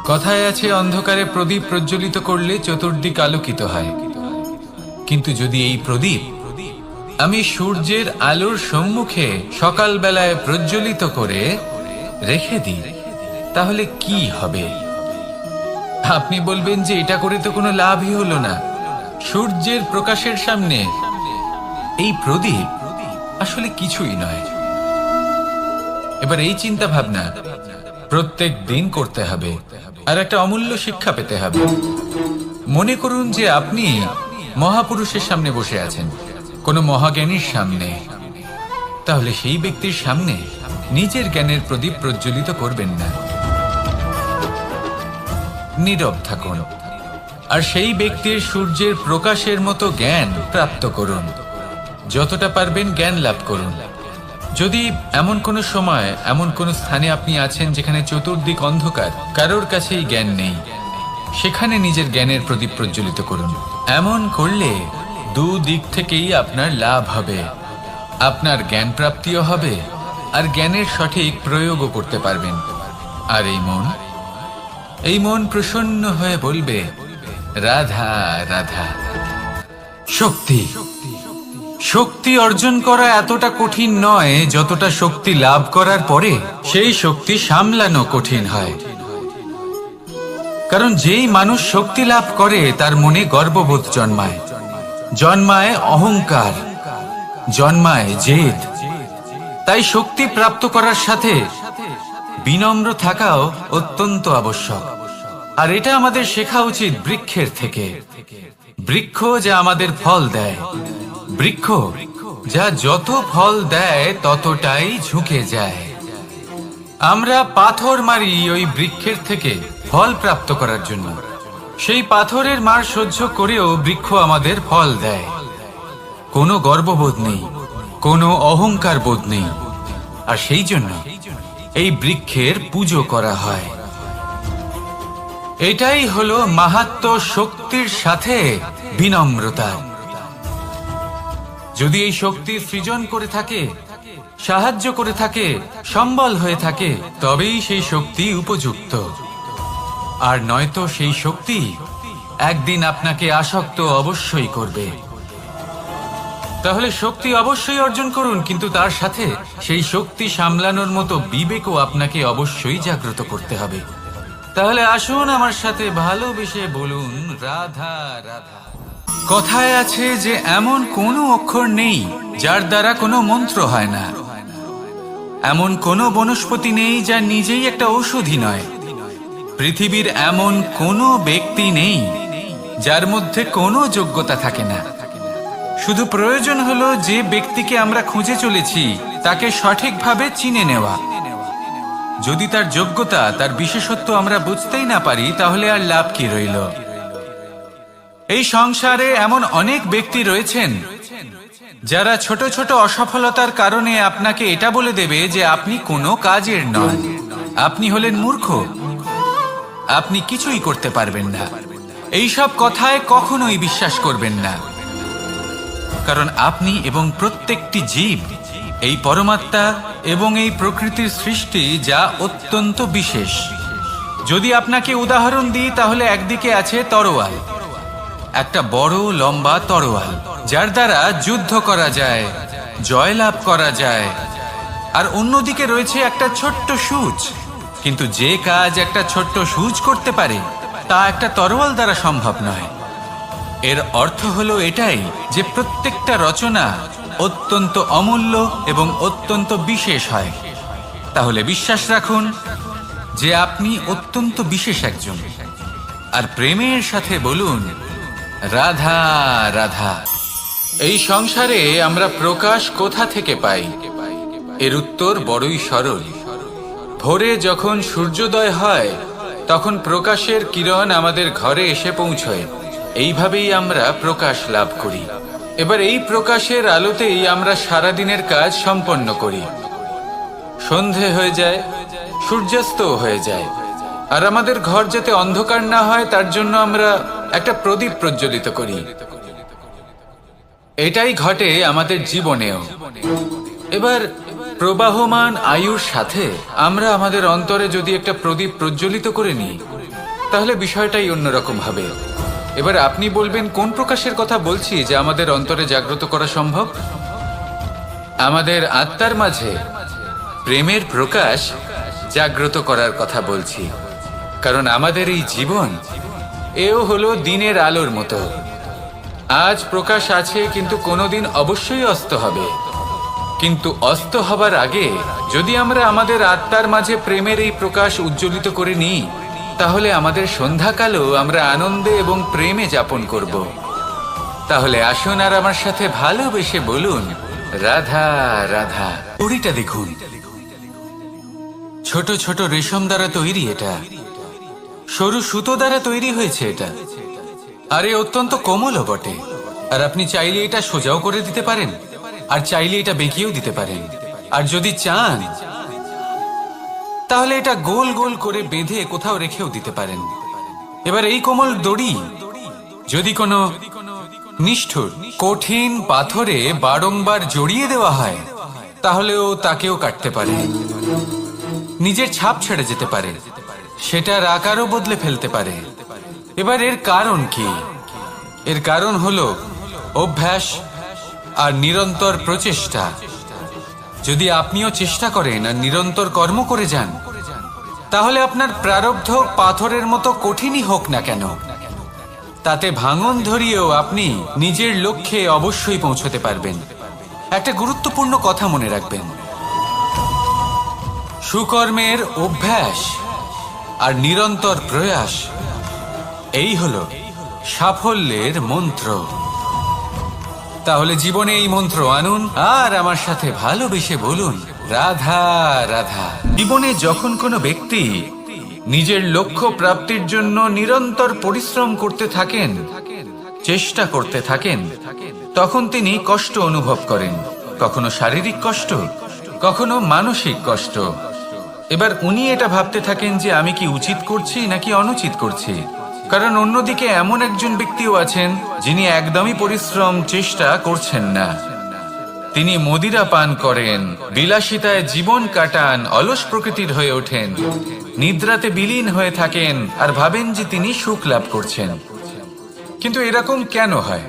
কথায় আছে অন্ধকারে প্রদীপ প্রজ্বলিত করলে চতুর্দিক আলোকিত হয়। কিন্তু যদি এই প্রদীপ আমি সূর্যের আলোর সম্মুখে সকালবেলায় প্রজ্বলিত করে রেখে দিই, তাহলে কি হবে? আপনি বলবেন যে এটা করে তো কোনো লাভই হলো না। সূর্যের প্রকাশের সামনে এই প্রদীপ আসলে কিছুই নয়। এবার এই চিন্তা ভাবনা প্রত্যেক দিন করতে হবে, আর একটা অমূল্য শিক্ষা পেতে হবে। মনে করুন যে আপনি মহাপুরুষের সামনে বসে আছেন, কোনো মহাজ্ঞানীর সামনে। তাহলে সেই ব্যক্তির সামনে নিজের জ্ঞানের প্রদীপ প্রজ্বলিত করবেন না, নীরব থাকুন, আর সেই ব্যক্তির সূর্যের প্রকাশের মতো জ্ঞান প্রাপ্ত করুন। যতটা পারবেন জ্ঞান লাভ করুন। যদি এমন কোনো সময় এমন কোনো স্থানে আপনি আছেন যেখানে চতুর্দিক অন্ধকার, কারোর কাছেই জ্ঞান নেই, সেখানে নিজের জ্ঞানের প্রদীপ প্রজ্বলিত করুন। এমন করলে দুদিক থেকেই আপনার লাভ হবে। আপনার জ্ঞান প্রাপ্তিও হবে, আর জ্ঞানের সঠিক প্রয়োগও করতে পারবেন। আর এই মন প্রসন্ন হয়ে বলবে, রাধা রাধা। শক্তি অর্জন করা এতটা কঠিন নয় যতটা শক্তি লাভ করার পরে সেই শক্তি সামলানো কঠিন হয়। কারণ যেই মানুষ শক্তি লাভ করে তার মনে গর্ববোধ জন্মায় অহংকার, জন্মায় জেদ। তাই শক্তি প্রাপ্ত করার সাথে বিনম্র থাকাও অত্যন্ত আবশ্যক। আর এটা আমাদের শেখা উচিত বৃক্ষের থেকে। বৃক্ষ যা আমাদের ফল দেয়, বৃক্ষ যা যত ফল দেয় ততটাই ঝুঁকে যায়। আমরা পাথর মারি ওই বৃক্ষের থেকে ফল প্রাপ্ত করার জন্য। সেই পাথরের মার সহ্য করেও বৃক্ষ আমাদের ফল দেয়। কোনো গর্ববোধ নেই, কোনো অহংকার বোধ নেই। আর সেই জন্য এই বৃক্ষের পুজো করা হয়। এটাই হলো মাহাত্ম্য শক্তির সাথে বিনম্রতা। যদি এই শক্তি সৃজন করে থাকে, সাহায্য করে থাকে, সম্বল হয়ে থাকে, তবেই সেই শক্তি উপযুক্ত। আর নয়তো সেই শক্তি একদিন আপনাকে আসক্ত অবশ্যই করবে। তাহলে শক্তি অবশ্যই অর্জন করুন, কিন্তু তার সাথে সেই শক্তি সামলানোর মতো বিবেকও আপনাকে অবশ্যই জাগ্রত করতে হবে। তাহলে আসুন আমার সাথে ভালোবেসে বলুন, রাধা রাধা। কথায় আছে যে এমন কোনো অক্ষর নেই যার দ্বারা কোনো মন্ত্র হয় না। এমন কোনো বনস্পতি নেই যা নিজেই একটা ঔষধি নয়। পৃথিবীর এমন কোনো ব্যক্তি নেই যার মধ্যে কোনো যোগ্যতা থাকে না। শুধু প্রয়োজন হলো যে ব্যক্তিকে আমরা খুঁজে চলেছি তাকে সঠিকভাবে চিনে নেওয়া। যদি তার যোগ্যতা, তার বিশেষত্ব আমরা বুঝতেই না পারি, তাহলে আর লাভ কি রইল? এই সংসারে এমন অনেক ব্যক্তি রয়েছেন যারা ছোট ছোট অসফলতার কারণে আপনাকে এটা বলে দেবে যে আপনি কোনো কাজের নন, আপনি হলেন মূর্খ, আপনি কিছুই করতে পারবেন না। এইসব কথায় কখনোই বিশ্বাস করবেন না, কারণ আপনি এবং প্রত্যেকটি জীব এই পরমাত্মা এবং এই প্রকৃতির সৃষ্টি, যা অত্যন্ত বিশেষ। যদি আপনাকে উদাহরণ দিই, তাহলে একদিকে আছে তরোয়াল, একটা বড় লম্বা তরোয়াল, যার দ্বারা যুদ্ধ করা যায়, জয়লাভ করা যায়। আর অন্যদিকে রয়েছে একটা ছোট্ট সূচ। কিন্তু যে কাজ একটা ছোট্ট সূচ করতে পারে, তা একটা তরোয়াল দ্বারা সম্ভব নয়। এর অর্থ হলো এটাই যে প্রত্যেকটা রচনা অত্যন্ত অমূল্য এবং অত্যন্ত বিশেষ হয়। তাহলে বিশ্বাস রাখুন যে আপনি অত্যন্ত বিশেষ একজন, আর প্রেমের সাথে বলুন, রাধা রাধা। এই সংসারে আমরা প্রকাশ কোথা থেকে পাই? এর উত্তর বড়ই সরল। ভোরে যখন সূর্যোদয় হয়, তখন প্রকাশের কিরণ আমাদের ঘরে এসে পৌঁছয়। এইভাবেই আমরা প্রকাশ লাভ করি। এবার এই প্রকাশের আলোতেই আমরা সারাদিনের কাজ সম্পন্ন করি। সন্ধে হয়ে যায়, সূর্যাস্ত হয়ে যায়, আর আমাদের ঘর যাতে অন্ধকার না হয় তার জন্য আমরা একটা প্রদীপ প্রজ্বলিত করি। এটাই ঘটে আমাদের জীবনেও। এবার প্রবাহমান আয়ুর সাথে আমরা আমাদের অন্তরে যদি একটা প্রদীপ প্রজ্বলিত করে নিই, তাহলে বিষয়টাই অন্যরকম হবে। এবার আপনি বলবেন কোন প্রকাশের কথা বলছি যা আমাদের অন্তরে জাগ্রত করা সম্ভব? আমাদের আত্মার মাঝে প্রেমের প্রকাশ জাগ্রত করার কথা বলছি। কারণ আমাদের এই জীবন এও হলো দিনের আলোর মতো। আজ প্রকাশ আছে, কিন্তু কোনোদিন অবশ্যই অস্ত হবে। কিন্তু অস্ত হবার আগে যদি আমরা আমাদের আত্মার মাঝে প্রেমের এই প্রকাশ উজ্জ্বলিত করে নিই, তাহলে আমাদের সন্ধ্যাকালও আমরা আনন্দে এবং প্রেমে যাপন করব। তাহলে আসুন আর আমার সাথে ভালোবেসে বলুন, রাধা রাধা। ঘড়িটা দেখুন, ছোট ছোট রেশম দ্বারা তৈরি, এটা সরু সুতো দ্বারা তৈরি হয়েছে এটা, আর এ অত্যন্ত কোমলও বটে। আর আপনি চাইলে এটা সোজাও করে দিতে পারেন, আর চাইলে এটা বেঁকিয়েও দিতে পারেন, আর যদি চান তাহলে এটা গোল গোল করে বেঁধে কোথাও রেখেও দিতে পারেন। এবার এই কোমল দড়ি যদি কোনো নিষ্ঠুর কঠিন পাথরে বারংবার জড়িয়ে দেওয়া হয়, তাহলেও তাকেও কাটতে পারে, নিজের ছাপ ছেড়ে যেতে পারে, সেটার আকারও বদলে ফেলতে পারে। এবার এর কারণ কি? এর কারণ হলো অভ্যাস আর নিরন্তর প্রচেষ্টা। যদি আপনিও চেষ্টা করেন আর নিরন্তর কর্ম করে যান, তাহলে আপনার প্রারব্ধ পাথরের মতো কঠিনই হোক না কেন, তাতে ভাঙন ধরিয়েও আপনি নিজের লক্ষ্যে অবশ্যই পৌঁছতে পারবেন। একটা গুরুত্বপূর্ণ কথা মনে রাখবেন, সুকর্মের অভ্যাস আর নিরন্তর প্রয়াস, এই হলো সাফল্যের মন্ত্র। তাহলে জীবনে এই মন্ত্র আনুন আর আমার সাথে ভালোবেসে বলুন, রাধা রাধা। জীবনে যখন কোনো ব্যক্তি নিজের লক্ষ্য প্রাপ্তির জন্য নিরন্তর পরিশ্রম করতে থাকেন, চেষ্টা করতে থাকেন, তখন তিনি কষ্ট অনুভব করেন, কখনো শারীরিক কষ্ট, কখনো মানসিক কষ্ট। এবার উনি এটা ভাবতে থাকেন যে আমি কি উচিত করছি নাকি অনুচিত করছি। কারণ অন্যদিকে এমন একজন ব্যক্তিও আছেন যিনি একদমই পরিশ্রম চেষ্টা করছেন না। তিনি মদিরা পান করেন, বিলাসিতায় জীবন কাটান, অলস প্রকৃতির হয়ে ওঠেন, নিদ্রাতে বিলীন হয়ে থাকেন আর ভাবেন যে তিনি সুখ লাভ করছেন। কিন্তু এরকম কেন হয়?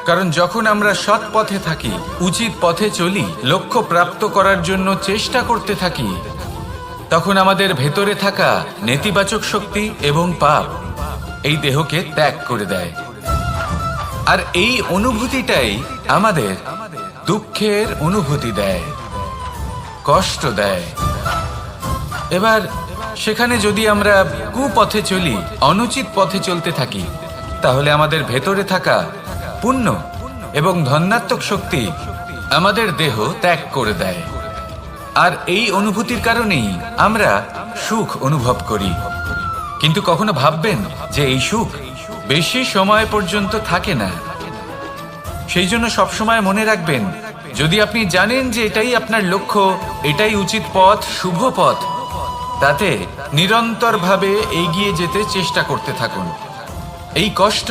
কারণ যখন আমরা সৎ পথে থাকি, উচিত পথে চলি, লক্ষ্য প্রাপ্ত করার জন্য চেষ্টা করতে থাকি, তখন আমাদের ভেতরে থাকা নেতিবাচক শক্তি এবং পাপ এই দেহকে ত্যাগ করে দেয়। আর এই অনুভূতিটাই আমাদের দুঃখের অনুভূতি দেয়, কষ্ট দেয়। এবার সেখানে যদি আমরা কুপথে চলি, অনুচিত পথে চলতে থাকি, তাহলে আমাদের ভেতরে থাকা পুণ্য এবং ধনাত্মক শক্তি আমাদের দেহ ত্যাগ করে দেয়। আর এই অনুভূতির কারণেই আমরা সুখ অনুভব করি। কিন্তু কখনো ভাববেন যে এই সুখ বেশি সময় পর্যন্ত থাকে না। সেই জন্য সবসময় মনে রাখবেন, যদি আপনি জানেন যে এটাই আপনার লক্ষ্য, এটাই উচিত পথ, শুভ পথ, তাতে নিরন্তরভাবে এগিয়ে যেতে চেষ্টা করতে থাকুন। এই কষ্ট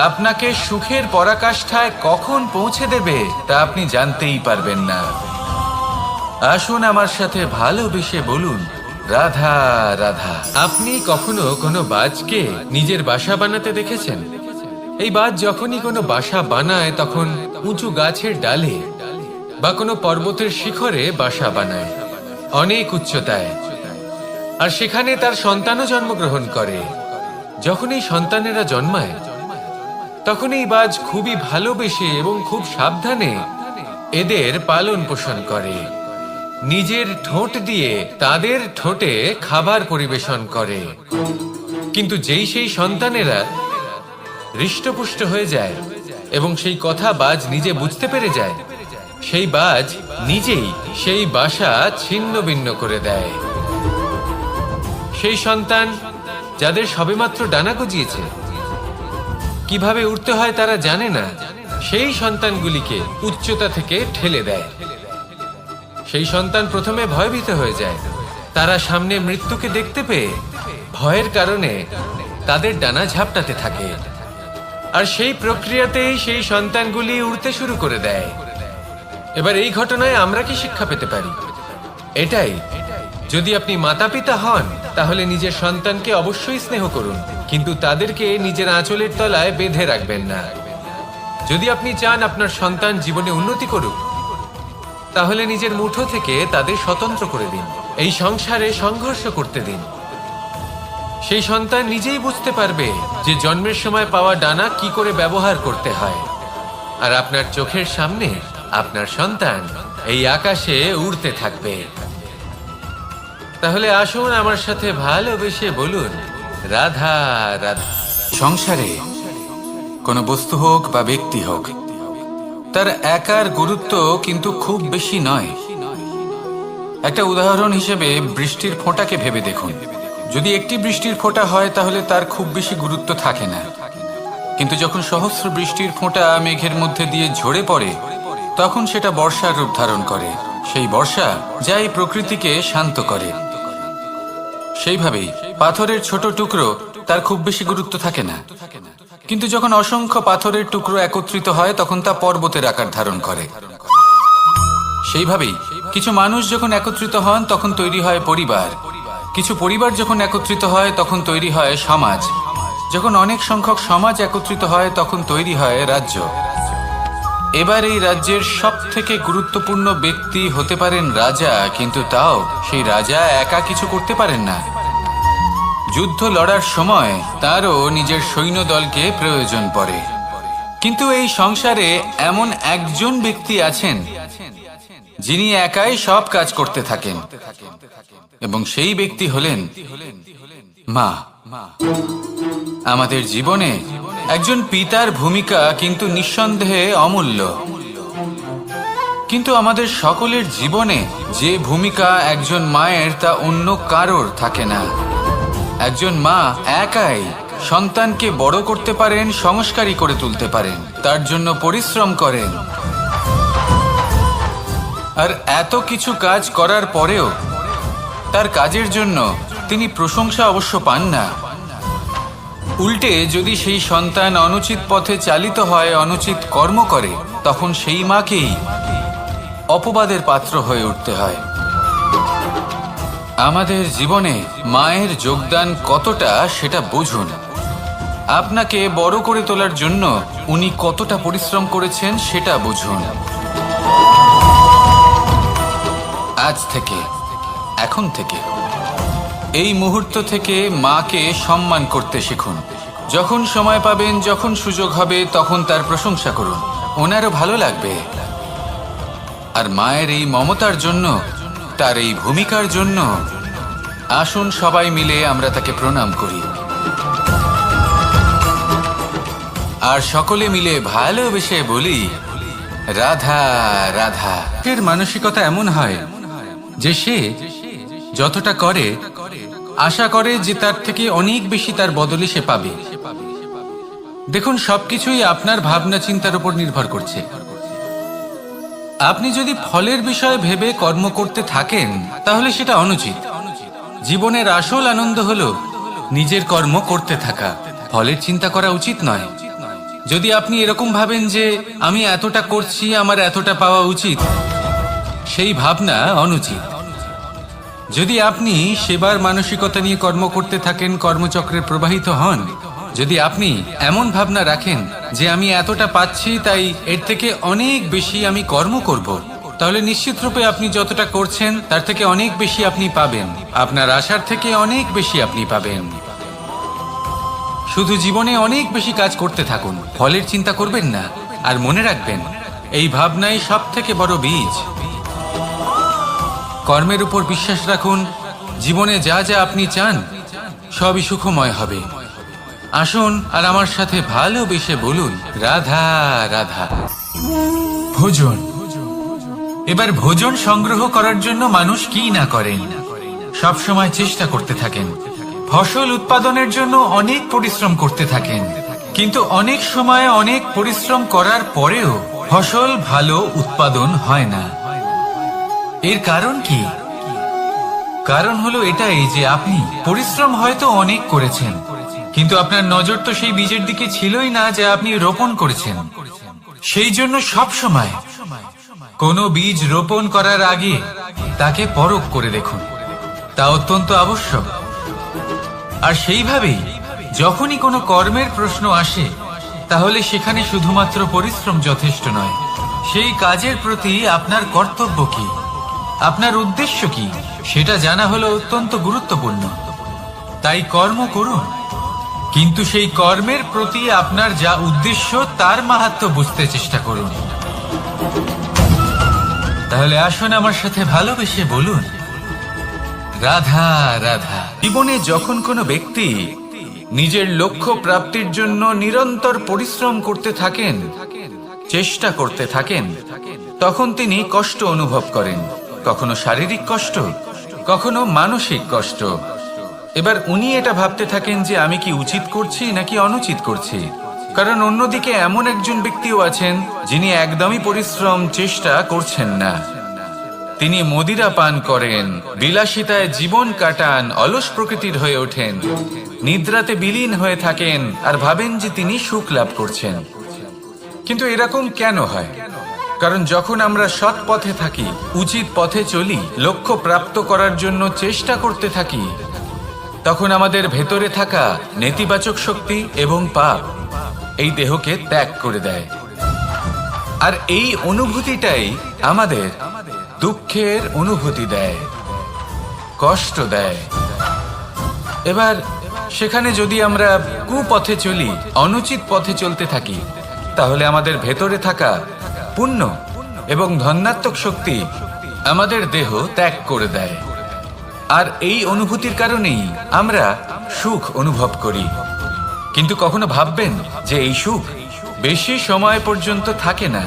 আপনাকে সুখের পরাকাষ্ঠায় কখন পৌঁছে দেবে তা আপনি জানতেই পারবেন না। আসুন আমার সাথে ভালোবেসে বলুন, রাধা রাধা। আপনি কখনো কোনো বাজকে নিজের বাসা বানাতে দেখেছেন? এই বাজ যখনই কোনো বাসা বানায়, তখন উঁচু গাছের ডালে বা কোনো পর্বতের শিখরে বাসা বানায়, অনেক উচ্চতায়, আর সেখানে তার সন্তানও জন্মগ্রহণ করে। যখন এই সন্তানেরা জন্মায়, তখন এই বাজ খুবই ভালোবেসে এবং খুব সাবধানে এদের পালন পোষণ করে, নিজের ঠোঁট দিয়ে তাদের ঠোঁটে খাবার পরিবেশন করে। কিন্তু যেই সেই সন্তানেরা হৃষ্টপুষ্ট হয়ে যায় এবং সেই কথা বাজ নিজে বুঝতে পেরে যায়, সেই বাজ নিজেই সেই বাসা ছিন্ন ভিন্ন করে দেয়। সেই সন্তান যাদের সবেমাত্র ডানা গজিয়েছে, কিভাবে উঠতে হয় তারা জানে না, সেই সন্তানগুলিকে উচ্চতা থেকে ঠেলে দেয়। সেই সন্তান প্রথমে ভয়ভীত হয়ে যায়। তারা সামনে মৃত্যুকে দেখতে পেয়ে ভয়ের কারণে তাদের ডানা ঝাপটাতে থাকে, আর সেই প্রক্রিয়াতেই সেই সন্তানগুলি উড়তে শুরু করে দেয়। এবার এই ঘটনায় আমরা কি শিক্ষা পেতে পারি? এটাই, যদি আপনি মাতা পিতা হন তাহলে নিজের সন্তানকে অবশ্যই স্নেহ করুন, কিন্তু তাদেরকে নিজের আঁচলের তলায় বেঁধে রাখবেন না। যদি আপনি চান আপনার সন্তান জীবনে উন্নতি করুক, তাহলে নিজের মুঠো থেকে তাদের স্বতন্ত্র করে দিন। এই সংসারে সংঘর্ষ করতে দিন। সেই সন্তান নিজেই বুঝতে পারবে যে জন্মের সময় পাওয়া ডানা কি করে ব্যবহার করতে হয়। আর আপনার চোখের সামনে আপনার সন্তান এই আকাশে উড়তে থাকবে। তাহলে আসুন আমার সাথে ভালোবেসে বলুন, রাধা রাধা। সংসারে কোনো বস্তু হোক বা ব্যক্তি হোক, তার একার গুরুত্ব কিন্তু খুব বেশি নয়। একটা উদাহরণ হিসেবে বৃষ্টির ফোঁটাকে ভেবে দেখুন। যদি একটি বৃষ্টির ফোঁটা হয় তাহলে তার খুব বেশি গুরুত্ব থাকে না, কিন্তু যখন সহস্র বৃষ্টির ফোঁটা মেঘের মধ্যে দিয়ে ঝরে পড়ে, তখন সেটা বর্ষার রূপ ধারণ করে। সেই বর্ষা যা এই প্রকৃতিকে শান্ত করে। সেইভাবেই পাথরের ছোট টুকরো, তার খুব বেশি গুরুত্ব থাকে না, কিন্তু যখন অসংখ্য পাথরের টুকরো একত্রিত হয় তখন তা পর্বতের আকার ধারণ করে। সেইভাবেই কিছু মানুষ যখন একত্রিত হন তখন তৈরি হয় পরিবার। কিছু পরিবার যখন একত্রিত হয় তখন তৈরি হয় সমাজ। যখন অনেক সংখ্যক সমাজ একত্রিত হয় তখন তৈরি হয় রাজ্য। এবার এই রাজ্যের সবথেকে গুরুত্বপূর্ণ ব্যক্তি হতে পারেন রাজা, কিন্তু তাও সেই রাজা একা কিছু করতে পারেন না। যুদ্ধ লড়ার সময় তারও নিজের সৈন্যদলকে প্রয়োজন পড়ে। কিন্তু এই সংসারে এমন একজন ব্যক্তি আছেন যিনি একাই সব কাজ করতে থাকেন, এবং সেই ব্যক্তি হলেন মা। আমাদের জীবনে একজন পিতার ভূমিকা কিন্তু নিঃসন্দেহে অমূল্য, কিন্তু আমাদের সকলের জীবনে যে ভূমিকা একজন মায়ের তা অন্য কারোর থাকে না। একজন মা একাই সন্তানকে বড় করতে পারেন, সংস্কারী করে তুলতে পারেন, তার জন্য পরিশ্রম করেন। আর এত কিছু কাজ করার পরেও তার কাজের জন্য তিনি প্রশংসা অবশ্য পান না। উল্টে যদি সেই সন্তান অনুচিত পথে চালিত হয়, অনুচিত কর্ম করে, তখন সেই মাকেই অপবাদের পাত্র হয়ে উঠতে হয়। আমাদের জীবনে মায়ের যোগদান কতটা সেটা বুঝুন। আপনাকে বড় করে তোলার জন্য উনি কতটা পরিশ্রম করেছেন সেটা বুঝুন। আজ থেকে, এখন থেকে, এই মুহূর্ত থেকে মাকে সম্মান করতে শিখুন। যখন সময় পাবেন, যখন সুযোগ হবে, তখন তার প্রশংসা করুন। ওনারও ভালো লাগবে। আর মায়ের এই মমতার জন্য, তার এই ভূমিকার জন্য আসুন সবাই মিলে আমরা তাকে প্রণাম করি, আর সকলে মিলে ভালোবেসে বলি, রাধা রাধা। এর মানসিকতা এমন হয় যে সে যতটা করে আশা করে যে তার থেকে অনেক বেশি তার বদলে সে পাবে। দেখুন, সবকিছুই আপনার ভাবনা চিন্তার উপর নির্ভর করছে। আপনি যদি ফলের বিষয়ে ভেবে কর্ম করতে থাকেন তাহলে সেটা অনুচিত। জীবনের আসল আনন্দ হলো নিজের কর্ম করতে থাকা, ফলের চিন্তা করা উচিত নয়। যদি আপনি এরকম ভাবেন যে আমি এতটা করছি, আমার এতটা পাওয়া উচিত, সেই ভাবনা অনুচিত। যদি আপনি সেবার মানসিকতা নিয়ে কর্ম করতে থাকেন, কর্মচক্রে প্রবাহিত হন, যদি আপনি এমন ভাবনা রাখেন যে আমি এতটা পাচ্ছি তাই এর থেকে অনেক বেশি আমি কর্ম করব, তাহলে নিশ্চিত রূপে আপনি যতটা করছেন তার থেকে অনেক বেশি আপনি পাবেন। আপনার আশার থেকে অনেক বেশি আপনি পাবেন। শুধু জীবনে অনেক বেশি কাজ করতে থাকুন, ফলের চিন্তা করবেন না। আর মনে রাখবেন, এই ভাবনাই সব থেকে বড় বীজ। কর্মের উপর বিশ্বাস রাখুন। জীবনে যা যা আপনি চান সবই সুখময় হবে। আসুন আর আমার সাথে ভালোবেসে বলুন, রাধা রাধা। ভোজন। এবার ভোজন সংগ্রহ করার জন্য মানুষ কি না করেন, সব সময় চেষ্টা করতে থাকেন। ফসল উৎপাদনের জন্য অনেক পরিশ্রম করতে থাকেন, কিন্তু অনেক সময় অনেক পরিশ্রম করার পরেও ফসল ভালো উৎপাদন হয় না। এর কারণ কি? কারণ হলো এটাই যে আপনি পরিশ্রম হয়তো অনেক করেছেন, কিন্তু আপনার নজর তো সেই বীজের দিকে ছিলই না যা আপনি রোপণ করেছেন। সেই জন্য সব সময় কোনো বীজ রোপণ করার আগে তাকে পরখ করে দেখুন। তা অত্যন্ত আবশ্যক। আর সেইভাবেই যখনই কোনো কর্মের প্রশ্ন আসে, তাহলে সেখানে শুধুমাত্র পরিশ্রম যথেষ্ট নয়। সেই কাজের প্রতি আপনার কর্তব্য কি, আপনার উদ্দেশ্য কি, সেটা জানা হলো অত্যন্ত গুরুত্বপূর্ণ। তাই কর্ম করুন, কিন্তু সেই কর্মের প্রতি আপনার যা উদ্দেশ্য তার মাহাত্ম্য বুঝতে চেষ্টা করুন। তাহলে আসুন আমার সাথে ভালোবেসে বলুন, রাধা রাধা। জীবনে যখন কোনো ব্যক্তি নিজের লক্ষ্য প্রাপ্তির জন্য নিরন্তর পরিশ্রম করতে থাকেন, চেষ্টা করতে থাকেন, তখন তিনি কষ্ট অনুভব করেন, কখনো শারীরিক কষ্ট, কখনো মানসিক কষ্ট। এবার উনি এটা ভাবতে থাকেন যে আমি কি উচিত করছি নাকি অনুচিত করছি। কারণ অন্যদিকে এমন একজন ব্যক্তিও আছেন যিনি একদমই পরিশ্রম চেষ্টা করছেন না। তিনি মদিরা পান করেন, বিলাসিতায় জীবন কাটান, অলস প্রকৃতির হয়ে ওঠেন, নিদ্রাতে বিলীন হয়ে থাকেন আর ভাবেন যে তিনি সুখ লাভ করছেন। কিন্তু এরকম কেন হয়? কারণ যখন আমরা সৎ পথে থাকি, উচিত পথে চলি, লক্ষ্য প্রাপ্ত করার জন্য চেষ্টা করতে থাকি, তখন আমাদের ভেতরে থাকা নেতিবাচক শক্তি এবং পাপ এই দেহকে ত্যাগ করে দেয়। আর এই অনুভূতিটাই আমাদের দুঃখের অনুভূতি দেয়, কষ্ট দেয়। এবার সেখানে যদি আমরা কুপথে চলি, অনুচিত পথে চলতে থাকি, তাহলে আমাদের ভেতরে থাকা পুণ্য এবং ধনাত্মক শক্তি আমাদের দেহ ত্যাগ করে দেয়। আর এই অনুভূতির কারণেই আমরা সুখ অনুভব করি। কিন্তু কখনো ভাববেন যে এই সুখ বেশি সময় পর্যন্ত থাকে না।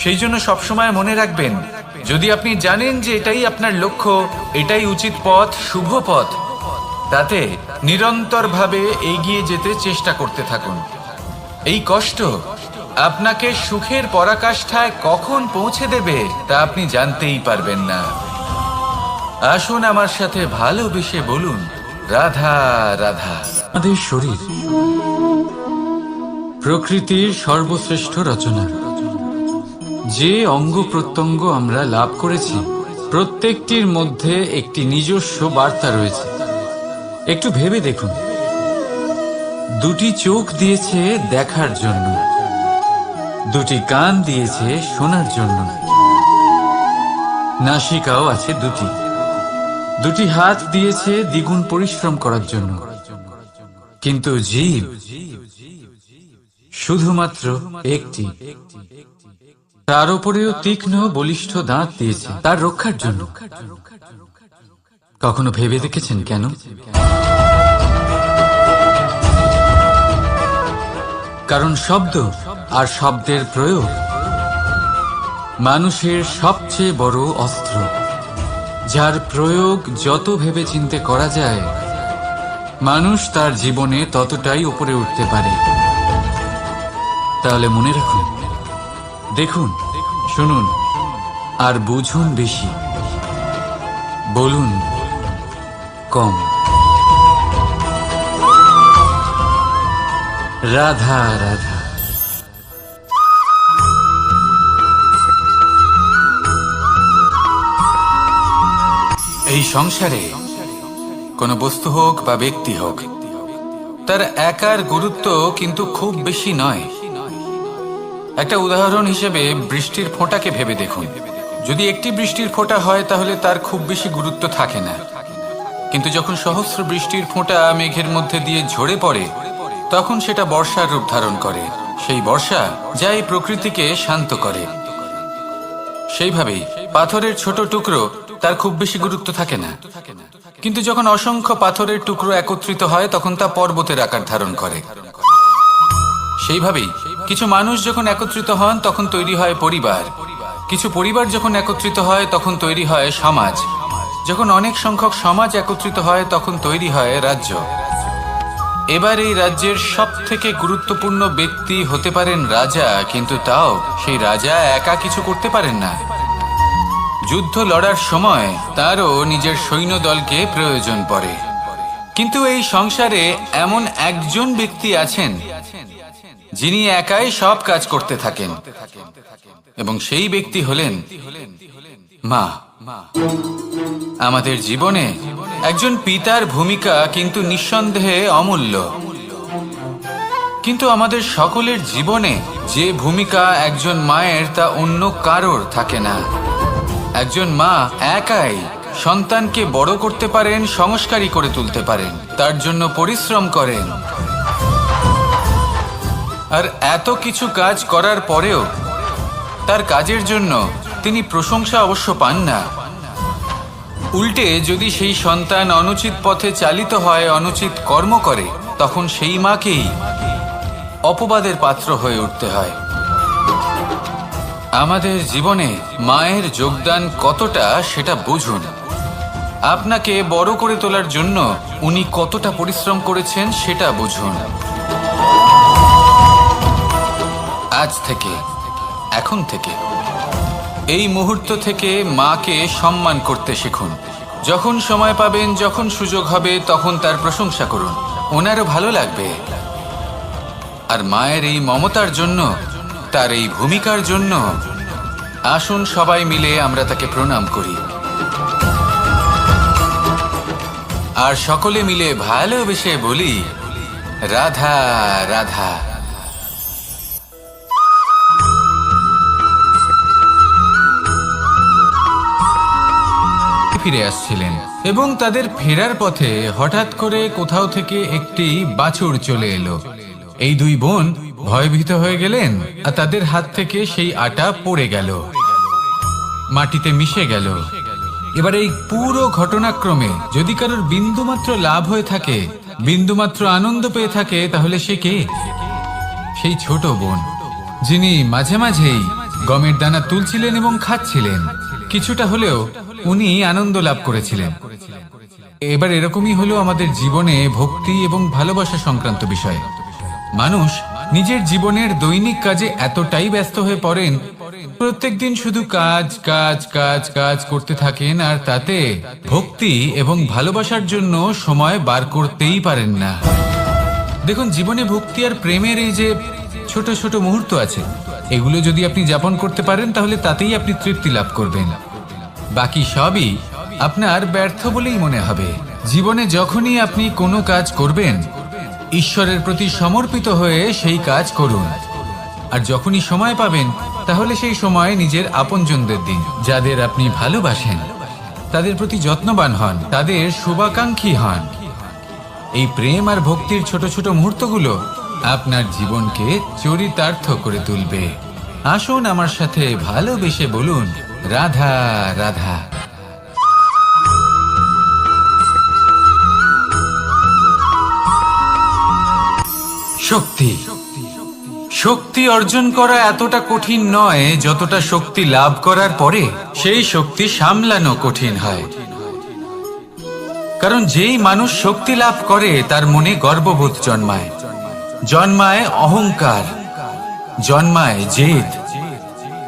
সেই জন্য সবসময় মনে রাখবেন, যদি আপনি জানেন যে এটাই আপনার লক্ষ্য, এটাই উচিত পথ, শুভ পথ, তাতে নিরন্তরভাবে এগিয়ে যেতে চেষ্টা করতে থাকুন। এই কষ্ট আপনাকে সুখের পরাকাষ্ঠায় কখন পৌঁছে দেবে তা আপনি জানতেই পারবেন না। আসুন আমার সাথে ভালোবেসে বলুন, রাধা রাধা। আমাদের শরীর প্রকৃতির সর্বশ্রেষ্ঠ রচনা। যে অঙ্গ প্রত্যঙ্গ আমরা লাভ করেছি, প্রত্যেকটির মধ্যে একটি নিজস্ব বার্তা রয়েছে। একটু ভেবে দেখুন, দুটি চোখ দিয়েছে দেখার জন্য, দুটি কান দিয়েছে শোনার জন্য, নাসিকাও আছে দুটি, দুটি হাত দিয়েছে দ্বিগুণ পরিশ্রম করার জন্য। কিন্তু জীব শুধুমাত্র একটি। তার উপরেও তীক্ষ্ণ বলিষ্ঠ দাঁত দিয়েছে তার রক্ষার জন্য। কখনো ভেবে দেখেছেন কেন? কারণ শব্দ আর শব্দের প্রয়োগ মানুষের সবচেয়ে বড় অস্ত্র, যার প্রয়োগ যত ভেবেচিন্তে করা যায়, মানুষ তার জীবনে ততটাই উপরে উঠতে পারে। তাহলে মনে রাখুন, দেখুন, শুনুন আর বুঝুন বেশি, বলুন কম। রাধা রাধা। এই সংসারে কোনো বস্তু হোক বা ব্যক্তি হোক, তার একার গুরুত্ব কিন্তু খুব বেশি নয়। একটা উদাহরণ হিসেবে বৃষ্টির ফোঁটাকে ভেবে দেখুন। যদি একটি বৃষ্টির ফোঁটা হয় তাহলে তার খুব বেশি গুরুত্ব থাকে না। কিন্তু যখন সহস্র বৃষ্টির ফোঁটা মেঘের মধ্যে দিয়ে ঝরে পড়ে, তখন সেটা বর্ষার রূপ ধারণ করে। সেই বর্ষা যা এই প্রকৃতিকে শান্ত করে। সেইভাবেই পাথরের ছোট টুকরো, তার খুব বেশি গুরুত্ব থাকে না। কিন্তু যখন অসংখ্য পাথরের টুকরো একত্রিত হয়, তখন তা পর্বতের আকার ধারণ করে। সেইভাবেই কিছু মানুষ যখন একত্রিত হন, তখন তৈরি হয় পরিবার। কিছু পরিবার যখন একত্রিত হয়, তখন তৈরি হয় সমাজ। যখন অনেক সংখ্যক সমাজ একত্রিত হয়, তখন তৈরি হয় রাজ্য। এবার এই রাজ্যের সবথেকে গুরুত্বপূর্ণ ব্যক্তি হতে পারেন রাজা, কিন্তু তাও সেই রাজা একা কিছু করতে পারেন না। যুদ্ধ লড়ার সময় তারও নিজের সৈন্যদলকে প্রয়োজন পড়ে। কিন্তু এই সংসারে এমন একজন ব্যক্তি আছেন যিনি একাই সব কাজ করতে থাকেন, এবং সেই ব্যক্তি হলেন মা। আমাদের জীবনে একজন পিতার ভূমিকা কিন্তু নিঃসন্দেহে অমূল্য, কিন্তু আমাদের সকলের জীবনে যে ভূমিকা একজন মায়ের তা অন্য কারোর থাকে না। একজন মা একাই সন্তানকে বড় করতে পারেন, সংস্কারী করে তুলতে পারেন, তার জন্য পরিশ্রম করেন। আর এত কিছু কাজ করার পরেও তার কাজের জন্য তিনি প্রশংসা অবশ্য পান না। উল্টে যদি সেই সন্তান অনুচিত পথে চালিত হয়, অনুচিত কর্ম করে, তখন সেই মাকেই অপবাদের পাত্র হয়ে উঠতে হয়। আমাদের জীবনে মায়ের যোগদান কতটা সেটা বুঝুন। আপনাকে বড় করে তোলার জন্য উনি কতটা পরিশ্রম করেছেন সেটা বুঝুন। আজ থেকে, এখন থেকে, এই মুহূর্ত থেকে মাকে সম্মান করতে শিখুন। যখন সময় পাবেন, যখন সুযোগ হবে, তখন তার প্রশংসা করুন, ওনারও ভালো লাগবে। আর মায়ের এই মমতার জন্য, তার এই ভূমিকার জন্য আসুন সবাই মিলে আমরা তাকে প্রণাম করি, আর সকলে মিলে ভালোবেসে বলি, রাধা রাধা। ফিরে আসছিলেন এবং তাদের ফেরার পথে হঠাৎ করে কোথাও থেকে একটি বাছুর চলে এলো। এই দুই বোন ভয়ভীত হয়ে গেলেন আর তাদের হাত থেকে সেই আটা পড়ে গেল, মাটিতে মিশে গেল। এবার এই পুরো ঘটনাক্রমে যদি কারোর বিন্দুমাত্র লাভ হয়ে থাকে, বিন্দুমাত্র আনন্দ পেয়ে থাকে, তাহলে সে কে? সেই ছোট বোন, যিনি মাঝে মাঝেই গমের দানা তুলছিলেন এবং খাচ্ছিলেন। কিছুটা হলেও উনি আনন্দ লাভ করেছিলেন। এবার এরকমই হলো আমাদের জীবনে ভক্তি এবং ভালোবাসা সংক্রান্ত বিষয়। মানুষ নিজের জীবনের দৈনিক কাজে এতটাই ব্যস্ত হয়ে পড়েন, প্রত্যেকদিন শুধু কাজ কাজ কাজ কাজ করতে থাকেন, আর তাতে ভক্তি এবং ভালোবাসার জন্য সময় বার করতেই পারেন না। দেখুন, জীবনে ভক্তি আর প্রেমের এই যে ছোট ছোট মুহূর্ত আছে, এগুলো যদি আপনি যাপন করতে পারেন, তাহলে তাতেই আপনি তৃপ্তি লাভ করবেন। বাকি সবই আপনার ব্যর্থ বলেই মনে হবে। জীবনে যখনই আপনি কোনো কাজ করবেন, ঈশ্বরের প্রতি সমর্পিত হয়ে সেই কাজ করুন। আর যখনই সময় পাবেন, তাহলে সেই সময় নিজের আপনজনদের দিন, যাদের আপনি ভালোবাসেন, তাদের প্রতি যত্নবান হন, তাদের শুভাকাঙ্ক্ষী হন। এই প্রেম আর ভক্তির ছোট ছোট মুহূর্তগুলো আপনার জীবনকে চরিতার্থ করে তুলবে। আসুন আমার সাথে ভালোবেসে বলুন, রাধা রাধা। শক্তি, শক্তি অর্জন করা এতটা কঠিন নয় যতটা শক্তি লাভ করার পরে সেই শক্তি সামলানো কঠিন হয়। কারণ যেই মানুষ শক্তি লাভ করে, তার মনে গর্ববোধ জন্মায়, জন্মায় অহংকার, জন্মায় জেদ।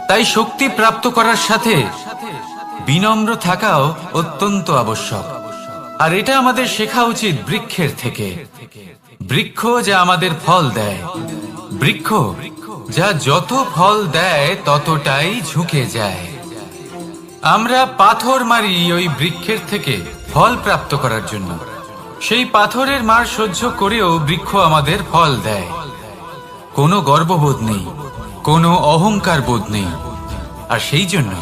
তাই শক্তি প্রাপ্ত করার সাথে বিনম্র থাকাও অত্যন্ত আবশ্যক। আর এটা আমাদের শেখা উচিত বৃক্ষের থেকে। বৃক্ষ যা আমাদের ফল দেয়, বৃক্ষ যা যত ফল দেয় ততটাই ঝুঁকে যায়। আমরা পাথর মারি ওই বৃক্ষের থেকে ফল প্রাপ্ত করার জন্য। সেই পাথরের মার সহ্য করেও বৃক্ষ আমাদের ফল দেয়। কোনো গর্ববোধ নেই, কোনো অহংকার বোধ নেই। আর সেই জন্য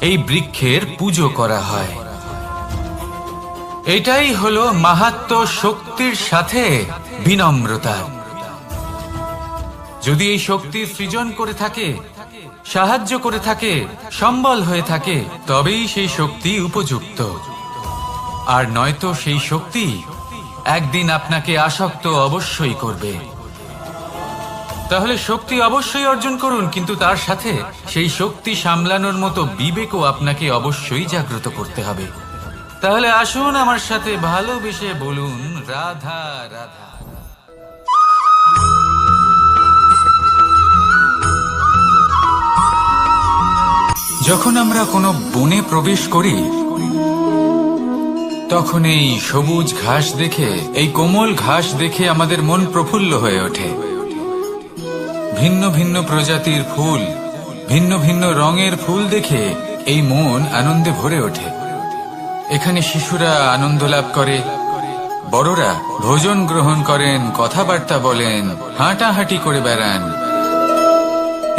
এই বৃক্ষের পুজো করা হয়। এটাই হলো মাহাত্ম্য শক্তির সাথে বিনম্রতার। যদি এই শক্তি সৃজন করে থাকে, সাহায্য করে থাকে, সম্বল হয়ে থাকে, তবেই সেই শক্তি উপযুক্ত। আর নয়তো সেই শক্তি একদিন আপনাকে আসক্ত অবশ্যই করবে। তাহলে শক্তি অবশ্যই অর্জন করুন, কিন্তু তার সাথে সেই শক্তি সামলানোর মতো বিবেকও আপনাকে অবশ্যই জাগ্রত করতে হবে। তাহলে আসুন আমার সাথে ভালোবেসে বলুন, রাধা রাধা। যখন আমরা কোনো বনে প্রবেশ করি, তখন এই সবুজ ঘাস দেখে, এই কোমল ঘাস দেখে আমাদের মন প্রফুল্ল হয়ে ওঠে। ভিন্ন ভিন্ন প্রজাতির ফুল, ভিন্ন ভিন্ন রঙের ফুল দেখে এই মন আনন্দে ভরে ওঠে। এখানে শিশুরা আনন্দ লাভ করে, বড়রা ভোজন গ্রহণ করেন, কথাবার্তা বলেন, হাঁটাহাঁটি করে বেড়ান।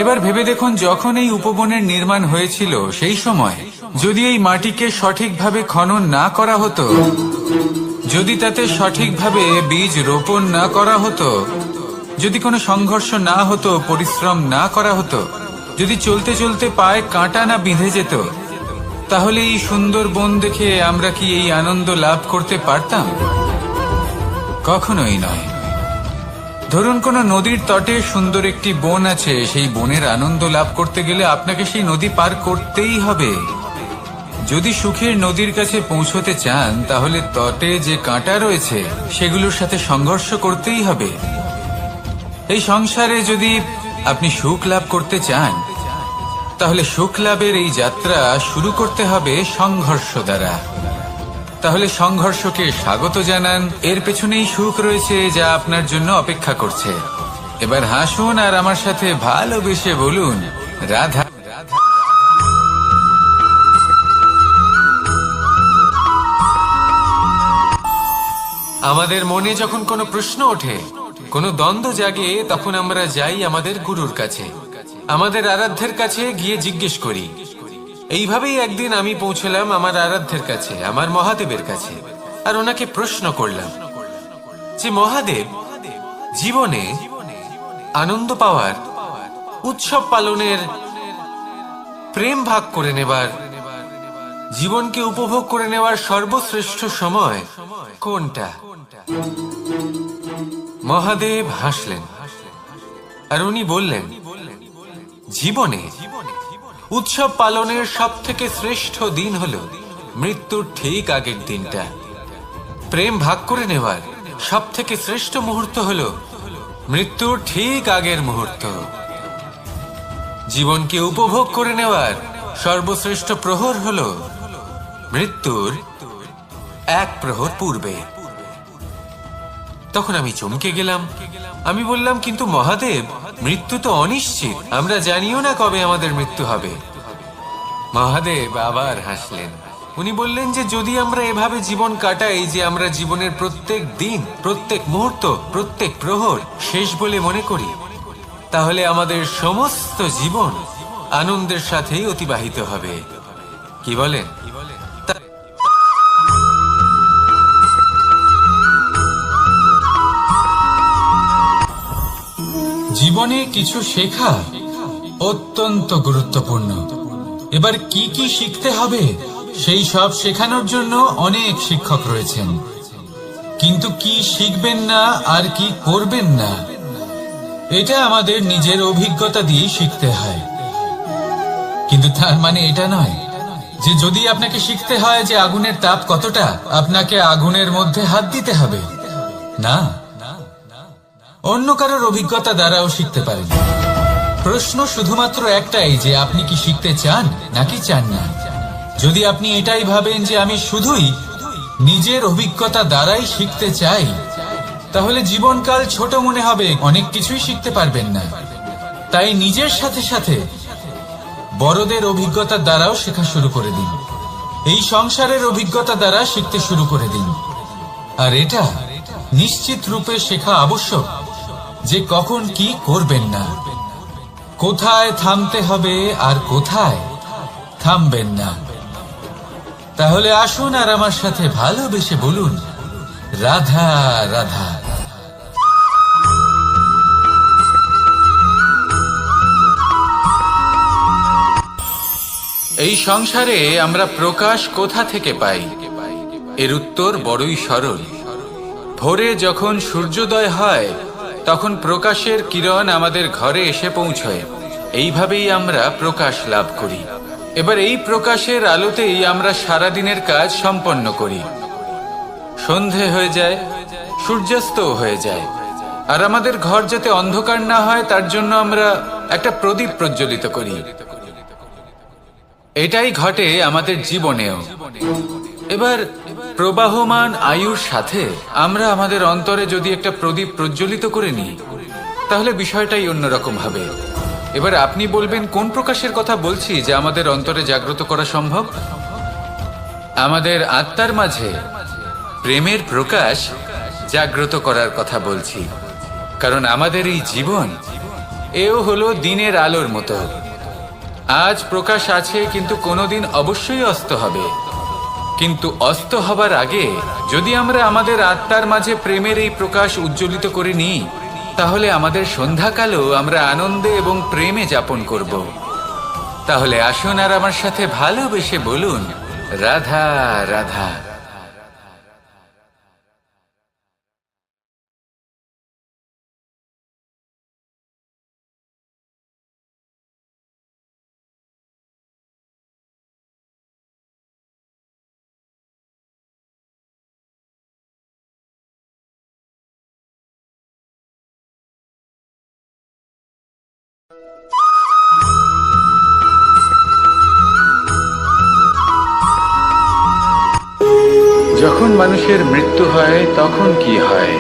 এবার ভেবে দেখুন, যখন এই উপবনের নির্মাণ হয়েছিল সেই সময় যদি এই মাটিকে সঠিকভাবে খনন না করা হতো, যদি তাতে সঠিকভাবে বীজ রোপণ না করা হতো, যদি কোনো সংঘর্ষ না হতো, পরিশ্রম না করা হতো, যদি চলতে চলতে পায়ে কাঁটা না বিঁধে যেত, তাহলে এই সুন্দর বন দেখে আমরা কি এই আনন্দ লাভ করতে পারতাম? কখনোই নয়। ধরুন কোনো নদীর তটে সুন্দর একটি বন আছে, সেই বনের আনন্দ লাভ করতে গেলে আপনাকে সেই নদী পার করতেই হবে। যদি সুখের নদীর কাছে পৌঁছতে চান, তাহলে তটে যে কাঁটা রয়েছে সেগুলোর সাথে সংঘর্ষ করতেই হবে। এই সংসারে যদি আপনি সুখ লাভ করতে চান, তাহলে সুখ লাভের এই যাত্রা শুরু করতে হবে সংঘর্ষ দ্বারা। তাহলে সংঘর্ষকে স্বাগত জানান, এর পেছনেই সুখ রয়েছে যা আপনার জন্য অপেক্ষা করছে। এবার হাসুন আর আমার সাথে ভালোবেসে বলুন, রাধা। আমাদের মনে যখন কোনো প্রশ্ন ওঠে, কোনো দ্বন্দ্ব জাগে, তখন আমরা যাই আমাদের গুরুর কাছে, আমাদের আরাধ্যের কাছে গিয়ে জিজ্ঞেস করি। এইভাবেই একদিন আমি পৌঁছলাম আমার আরাধ্যের কাছে, আমার মহাদেবের কাছে, আর ওনাকে প্রশ্ন করলাম যে মহাদেব, জীবনে আনন্দ পাওয়ার, উৎসব পালনের, প্রেম ভাগ করে নেবার, জীবনকে উপভোগ করে নেওয়ার সর্বশ্রেষ্ঠ সময় কোনটা? মহাদেব হাসলেন আর উনি বললেন, জীবনে উৎসব পালনের সব থেকে শ্রেষ্ঠ দিন হলো মৃত্যুর ঠিক আগের দিনটা। প্রেম ভাগ করে নেওয়ার সব থেকে শ্রেষ্ঠ মুহূর্ত হলো মৃত্যুর ঠিক আগের মুহূর্ত। জীবনকে উপভোগ করে নেওয়ার সর্বশ্রেষ্ঠ প্রহর হলো মৃত্যুর এক প্রহর পূর্বে। তখন আমি চমকে গেলাম। আমি বললাম, কিন্তু মহাদেব, মৃত্যু তো অনিশ্চিত, আমরা জানিও না কবে আমাদের মৃত্যু হবে। মহাদেব আবার হাসলেন। উনি বললেন যে যদি আমরা এভাবে জীবন কাটাই যে আমরা জীবনের প্রত্যেক দিন, প্রত্যেক মুহূর্ত, প্রত্যেক প্রহর শেষ বলে মনে করি, তাহলে আমাদের সমস্ত জীবন আনন্দের সাথেই অতিবাহিত হবে। কি বলেন? জীবনে কিছু শেখা অত্যন্ত গুরুত্বপূর্ণ। এবার কি কি শিখতে হবে সেই সব শেখানোর জন্য অনেক শিক্ষক রয়েছেন, কিন্তু কি শিখবেন না আর কি করবেন না, এটা আমাদের নিজের অভিজ্ঞতা দিয়ে শিখতে হয়। কিন্তু তার মানে এটা নয় যে যদি আপনাকে শিখতে হয় যে আগুনের তাপ কতটা, আপনাকে আগুনের মধ্যে হাত দিতে হবে। না, অন্য কারোর অভিজ্ঞতা দ্বারাও শিখতে পারেন। প্রশ্ন শুধুমাত্র একটাই যে আপনি কি শিখতে চান নাকি চান না। যদি আপনি এটাই ভাবেন যে আমি শুধুই নিজের অভিজ্ঞতা দ্বারাই শিখতে চাই, তাহলে জীবনকাল ছোট মনে হবে, অনেক কিছুই শিখতে পারবেন না। তাই নিজের সাথে সাথে বড়দের অভিজ্ঞতা দ্বারাও শেখা শুরু করে দিন। এই সংসারের অভিজ্ঞতা দ্বারা শিখতে শুরু করে দিন। আর এটা নিশ্চিত রূপে শেখা আবশ্যক যে কখন কি করবেন না, কোথায় থামতে হবে আর কোথায় থামবেন না। তাহলে আসুন আর আমার সাথে ভালোবেসে বলুন, রাধা রাধা। এই সংসারে আমরা প্রকাশ কোথা থেকে পাই? এর উত্তর বড়ই সরল। ভোরে যখন সূর্যোদয় হয় তখন প্রকাশের কিরণ আমাদের ঘরে এসে পৌঁছয়। এইভাবেই আমরা প্রকাশ লাভ করি। এবার এই প্রকাশের আলোতেই আমরা সারাদিনের কাজ সম্পন্ন করি। সন্ধে হয়ে যায়, সূর্যাস্ত হয়ে যায়, আর আমাদের ঘর যাতে অন্ধকার না হয় তার জন্য আমরা একটা প্রদীপ প্রজ্বলিত করি। এটাই ঘটে আমাদের জীবনেও। এবার প্রবাহমান আয়ুর সাথে আমরা আমাদের অন্তরে যদি একটা প্রদীপ প্রজ্বলিত করে নিই, তাহলে বিষয়টাই অন্যরকম হবে। এবার আপনি বলবেন, কোন প্রকাশের কথা বলছি যা আমাদের অন্তরে জাগ্রত করা সম্ভব? আমাদের আত্মার মাঝে প্রেমের প্রকাশ জাগ্রত করার কথা বলছি, কারণ আমাদের এই জীবন এও হলো দিনের আলোর মতো। আজ প্রকাশ আছে, কিন্তু কোনোদিন অবশ্যই অস্ত হবে। কিন্তু অস্ত হবার আগে যদি আমরা আমাদের আত্মার মাঝে প্রেমের এই প্রকাশ উজ্জ্বলিত করে নিই, তাহলে আমাদের সন্ধ্যাকালও আমরা আনন্দে এবং প্রেমে যাপন করব। তাহলে আসুন আর আমার সাথে ভালোবেসে বলুন, রাধা রাধা। যখন মানুষের মৃত্যু হয় তখন কি হয়?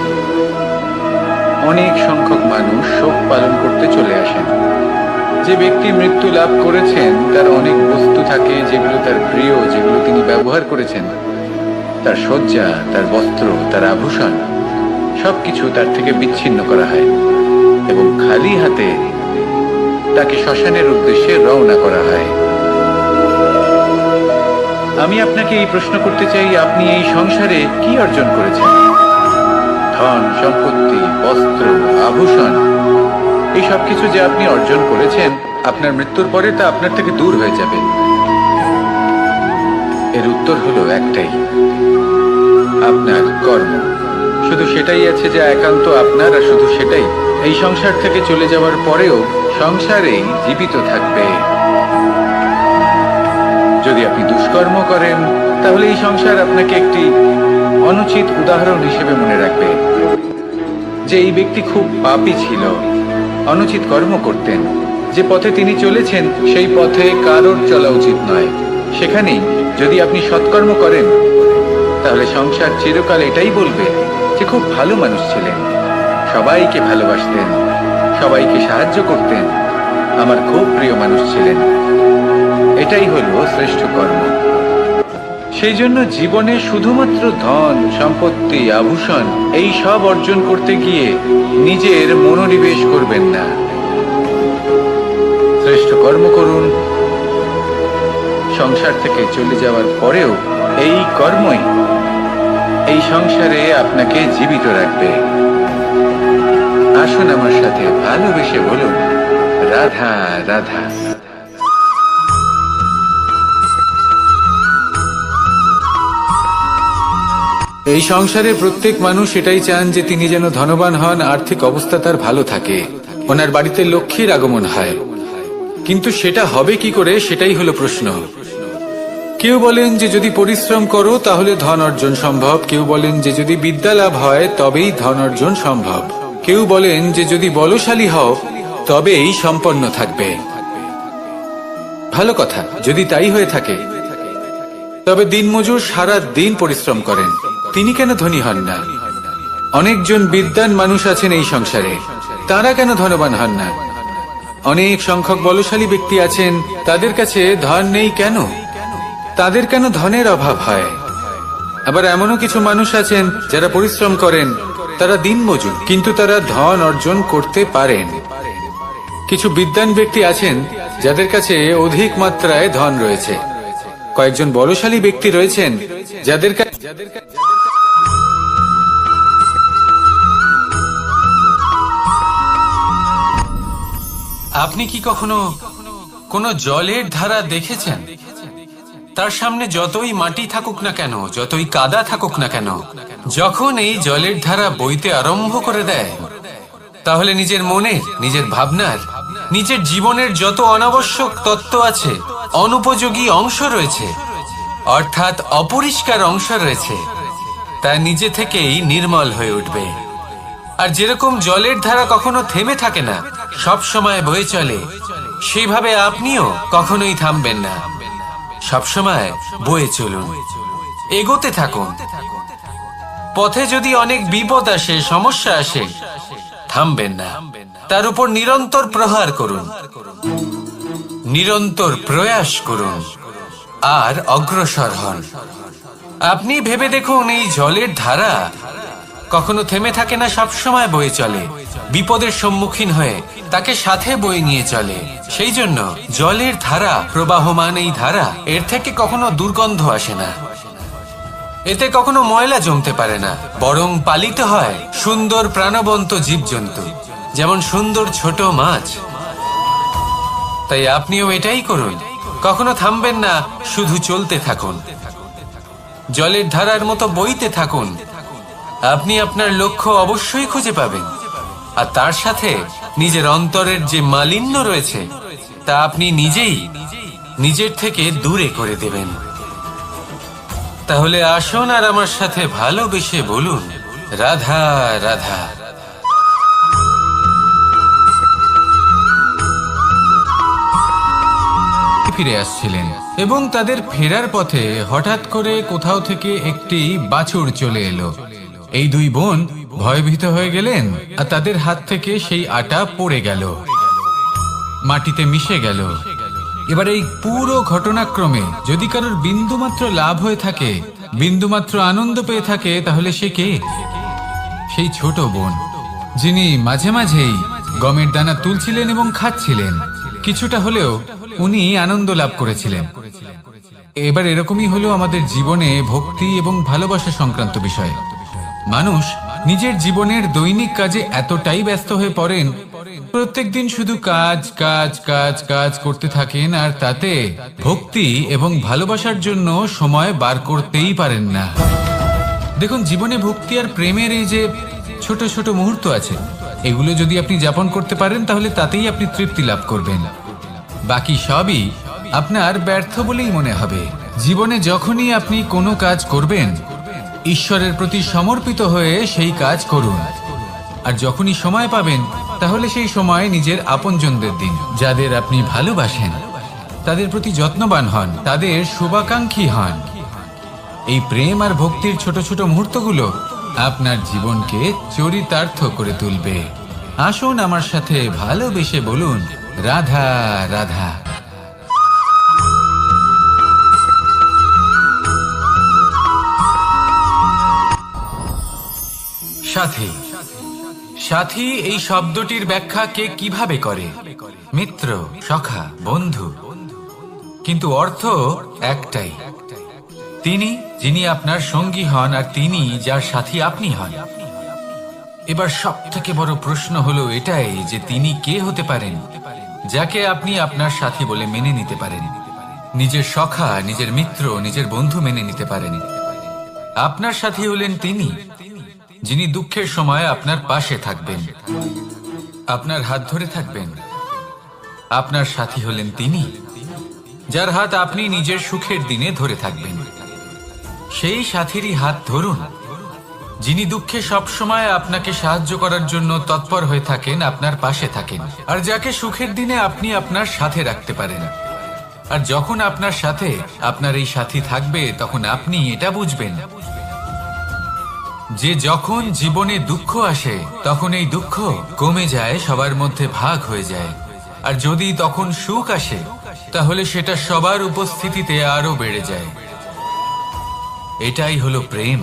অনেক সংখ্যক মানুষ শোক পালন করতে চলে আসেন। যে ব্যক্তি মৃত্যু লাভ করেছেন তার অনেক বস্তু থাকে যেগুলো তার প্রিয়, যেগুলো তিনি ব্যবহার করেছেন। তার শয্যা, তার বস্ত্র, তার আভূষণ সবকিছু তার থেকে বিচ্ছিন্ন করা হয় এবং খালি হাতে তাকে শ্মশানের উদ্দেশ্যে রওনা করা হয়। আমি আপনাকে এই প্রশ্ন করতে চাই, আপনি এই সংসারে কি অর্জন করেছেন? ধন সম্পত্তি, বস্ত্র, আভূষণ, এই সব কিছু যে আপনি অর্জন করেছেন, আপনার মৃত্যুর পরে তা আপনার থেকে দূর হয়ে যাবে। এর উত্তর হলো একটাই, আপনার কর্ম। শুধু সেটাই আছে যা একান্ত আপনার, আর শুধু সেটাই এই সংসার থেকে চলে যাওয়ার পরেও সংসারেই জীবিত থাকবে। যদি আপনি দুষ্কর্ম করেন, তাহলে এই সংসার আপনাকে একটি অনুচিত উদাহরণ হিসেবে মনে রাখবে যে এই ব্যক্তি খুব পাপী ছিল, অনুচিত কর্ম করতেন। যে পথে তিনি চলেছেন সেই পথে কারোর চলা উচিত নয়। সেখানেই যদি আপনি সৎকর্ম করেন, তাহলে সংসার চিরকাল এটাই বলবে যে খুব ভালো মানুষ ছিলেন, সবাইকে ভালোবাসতেন, সবাইকে সাহায্য করতেন, আমার খুব প্রিয় মানুষ ছিলেন। এটাই হলো শ্রেষ্ঠ কর্ম। সেই জন্য জীবনে শুধুমাত্র ধন সম্পত্তি, আভূষণ এই সব অর্জন করতে গিয়ে নিজের মনোনিবেশ করবেন না। শ্রেষ্ঠ কর্ম করুন। সংসার থেকে চলে যাওয়ার পরেও এই কর্মই এই সংসারে আপনাকে জীবিত রাখবে। আসুন আমার সাথে ভালোবেসে বলুন, রাধা রাধা। এই সংসারে প্রত্যেক মানুষ এটাই চান যে তিনি যেন ধনবান হন, আর্থিক অবস্থা তার ভালো থাকে, ওনার বাড়িতে লক্ষ্মীর আগমন হয়। কিন্তু সেটা হবে কি করে, সেটাই হলো প্রশ্ন। কেউ বলেন যে যদি পরিশ্রম করো তাহলে ধন অর্জন সম্ভব, কেউ বলেন যে যদি বিদ্যা লাভ হয় তবেই ধন অর্জন সম্ভব, কেউ বলেন যে যদি বলশালী হও তবেই সম্পন্ন থাকবে। ভালো কথা, যদি তাই হয়ে থাকে, তবে দিনমজুর সারা দিন পরিশ্রম করেন, তিনি কেন ধনী হন না? অনেকজন বিদ্বান মানুষ আছেন এই সংসারে, তারা কেন ধনবান হন না? অনেক সংখ্যক বলশালী ব্যক্তি আছেন, তাদের কাছে ধন নেই কেন? তাদের কেন ধনের অভাব হয়? আবার এমনও কিছু মানুষ আছেন যারা পরিশ্রম করেন, তারা দিনমজুর, কিন্তু তারা ধন অর্জন করতে পারেন। কিছু বিদ্বান ব্যক্তি আছেন যাদের কাছে অধিক মাত্রায় ধন রয়েছে। কয়েকজন বলশালী ব্যক্তি রয়েছেন যাদের আপনি কি কখনো কোনো জলের ধারা দেখেছেন? তার সামনে যতই মাটি থাকুক না কেন, যতই কাদা থাকুক না কেন, যখন এই জলের ধারা বইতে আরম্ভ করে দেয়, তাহলে নিজের মনের, নিজের ভাবনার, নিজের জীবনের যত অনাবশ্যক তত্ত্ব আছে, অনুপযোগী অংশ রয়েছে, অর্থাৎ অপরিষ্কার অংশ রয়েছে, তা নিজে থেকেই নির্মল হয়ে উঠবে। আর যেরকম জলের ধারা কখনো থেমে থাকে না, সব সময় বয়ে চলে, সেইভাবে আপনিও কখনোই থামবেন না, সবসময় বয়ে চলুন, এগোতে থাকুন। পথে যদি অনেক বিপদ আসে, সমস্যা আসে, থামবেন না, তার উপর নিরন্তর প্রহার করুন, নিরন্তর প্রয়াস করুন আর অগ্রসর হন। আপনি ভেবে দেখুন, এই জলের ধারা কখনো থেমে থাকে না, সবসময় বয়ে চলে। বিপদের সম্মুখীন হয়ে তাকে সাথে বয়ে নিয়ে চলে। সেই জন্য জলের ধারা, প্রবাহমান এই ধারা, এর থেকে কখনো দুর্গন্ধ আসে না, এতে কখনো ময়লা জমতে পারে না, বরং পালিত হয় সুন্দর প্রাণবন্ত জীবজন্তু, যেমন সুন্দর ছোট মাছ। তাই আপনিও এটাই করুন, কখনো থামবেন না, শুধু চলতে থাকুন, জলের ধারার মতো বইতে থাকুন। আপনি আপনার লক্ষ্য অবশ্যই খুঁজে পাবেন, আর তার সাথে নিজের অন্তরের যে মালিন্য রয়েছে তা আপনি নিজেই নিজের থেকে দূরে করে দেবেন। তাহলে আসুন আর আমার সাথে ভালোবেসে বলুন, রাধা রাধা। ফিরে আসছিলেন এবং তাদের ফেরার পথে হঠাৎ করে কোথাও থেকে একটি বাছুর চলে এলো। এই দুই বোন ভয়ভীত হয়ে গেলেন আর তাদের হাত থেকে সেই আটা পড়ে গেল, মাটিতে মিশে গেল। এবার এই পুরো ঘটনাক্রমে যদি কারোর বিন্দুমাত্র লাভ হয়ে থাকে, বিন্দুমাত্র আনন্দ পেয়ে থাকে, তাহলে সে কে? সেই ছোট বোন, যিনি মাঝে মাঝেই গমের দানা তুলছিলেন এবং খাচ্ছিলেন। কিছুটা হলেও উনি আনন্দ লাভ করেছিলেন। এবার এরকমই হলো আমাদের জীবনে ভক্তি এবং ভালোবাসা সংক্রান্ত বিষয়। মানুষ নিজের জীবনের দৈনিক কাজে এতটাই ব্যস্ত হয়ে পড়েন, প্রত্যেকদিন শুধু কাজ কাজ কাজ কাজ করতে থাকেন, আর তাতে ভক্তি এবং ভালোবাসার জন্য সময় বার করতেই পারেন না। দেখুন, জীবনে ভক্তি আর প্রেমের এই যে ছোট ছোট মুহূর্ত আছে, এগুলো যদি আপনি যাপন করতে পারেন তাহলে তাতেই আপনি তৃপ্তি লাভ করবেন। বাকি সবই আপনার ব্যর্থ বলেই মনে হবে। জীবনে যখনই আপনি কোনো কাজ করবেন, ঈশ্বরের প্রতি সমর্পিত হয়ে সেই কাজ করুন। আর যখনই সময় পাবেন, তাহলে সেই সময় নিজের আপনজনদের দিন, যাদের আপনি ভালোবাসেন, তাদের প্রতি যত্নবান হন, তাদের শুভাকাঙ্ক্ষী হন। এই প্রেম আর ভক্তির ছোট ছোট মুহূর্তগুলো আপনার জীবনকে চরিতার্থ করে তুলবে। আসুন আমার সাথে ভালোবেসে বলুন, রাধা রাধা। সাথী, সাথী এই শব্দটির ব্যাখ্যা কে কিভাবে করে? মিত্র, সখা, বন্ধু। কিন্তু অর্থ একটাই, তিনি যিনি আপনার সঙ্গী হন আর তিনি যার সাথী আপনি হন। এবার সব থেকে বড় প্রশ্ন হলো এটাই যে তিনি কে হতে পারেন যাকে আপনি আপনার সাথী বলে মেনে নিতে পারেন, নিজের সখা, নিজের মিত্র, নিজের বন্ধু মেনে নিতে পারেন। আপনার সাথী হলেন তিনি যিনি দুঃখের সময় আপনার পাশে থাকবেন, আপনার হাত ধরে থাকবেন। আপনার সাথী হলেন তিনি যার হাত আপনি নিজের সুখের দিনে ধরে থাকবেন। সেই সাথীরই হাত ধরুন যিনি দুঃখে সবসময় আপনাকে সাহায্য করার জন্য তৎপর হয়ে থাকেন, আপনার পাশে থাকেন, আর যাকে সুখের দিনে আপনি আপনার সাথে রাখতে পারেন। আর যখন আপনার সাথে আপনার এই সাথী থাকবে, তখন আপনি এটা বুঝবেন যে যখন জীবনে দুঃখ আসে, তখন এই দুঃখ কমে যায়, সবার মধ্যে ভাগ হয়ে যায়। আর যদি তখন সুখ আসে, তাহলে সেটা সবার উপস্থিতিতে আরো বেড়ে যায়। এটাই হলো প্রেম,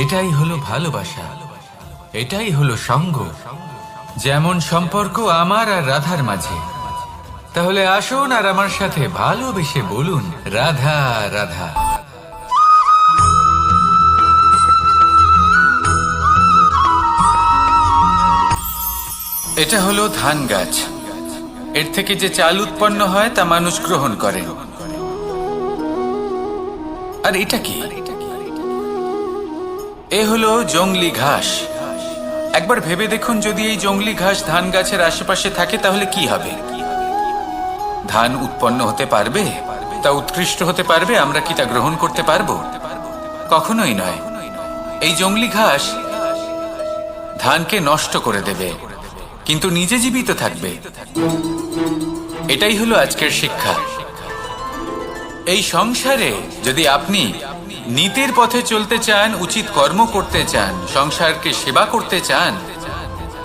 এটাই হলো ভালোবাসা, এটাই হলো সঙ্গ, যেমন সম্পর্ক আমার আর রাধার মাঝে। তাহলে আসুন আর আমার সাথে ভালোবেসে বলুন, রাধা রাধা। এটা হলো ধান গাছ। এর থেকে যে চাল উৎপন্ন হয় তা মানুষ গ্রহণ করে। আর এটা কি? এ হলো জংলি ঘাস। একবার ভেবে দেখুন, যদি এই জংলি ঘাস ধান গাছের আশেপাশে থাকে তাহলে কি হবে? ধান উৎপন্ন হতে পারবে? তা উৎকৃষ্ট হতে পারবে? আমরা কি তা গ্রহণ করতে পারবো? কখনোই নয়। এই জংলি ঘাস ধানকে নষ্ট করে দেবে, কিন্তু নিজে জীবিত থাকবে। এটাই হলো আজকের শিক্ষা। এই সংসারে যদি আপনি নীতির পথে চলতে চান, উচিত কর্ম করতে চান, সংসারকে সেবা করতে চান,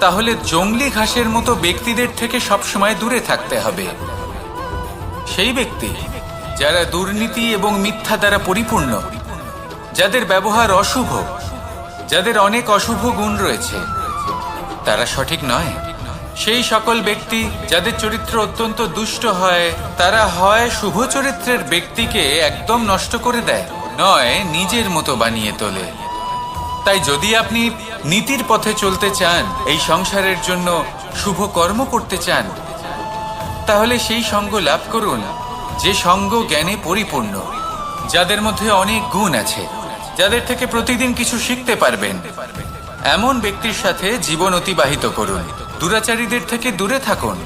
তাহলে জংলি ঘাসের মতো ব্যক্তিদের থেকে সবসময় দূরে থাকতে হবে। সেই ব্যক্তি যারা দুর্নীতি এবং মিথ্যা দ্বারা পরিপূর্ণ, যাদের ব্যবহার অশুভ, যাদের অনেক অশুভ গুণ রয়েছে, তারা সঠিক নয়। সেই সকল ব্যক্তি যাদের চরিত্র অত্যন্ত দুষ্ট হয়, তারা হয় শুভ চরিত্রের ব্যক্তিকে একদম নষ্ট করে দেয়, নয় নিজের মতো বানিয়ে তোলে। তাই যদি আপনি নীতির পথে চলতে চান, এই সংসারের জন্য শুভ কর্ম করতে চান, তাহলে সেই সঙ্গ লাভ করুন যে সঙ্গ জ্ঞানে পরিপূর্ণ, যাদের মধ্যে অনেক গুণ আছে, যাদের থেকে প্রতিদিন কিছু শিখতে পারবেন। এমন ব্যক্তির সাথে জীবন অতিবাহিত করুন, দুরাচারীদের থেকে দূরে থাকুন।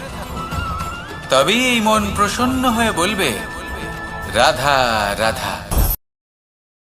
তবেই এই মন প্রসন্ন হয়ে বলবে, রাধা রাধা।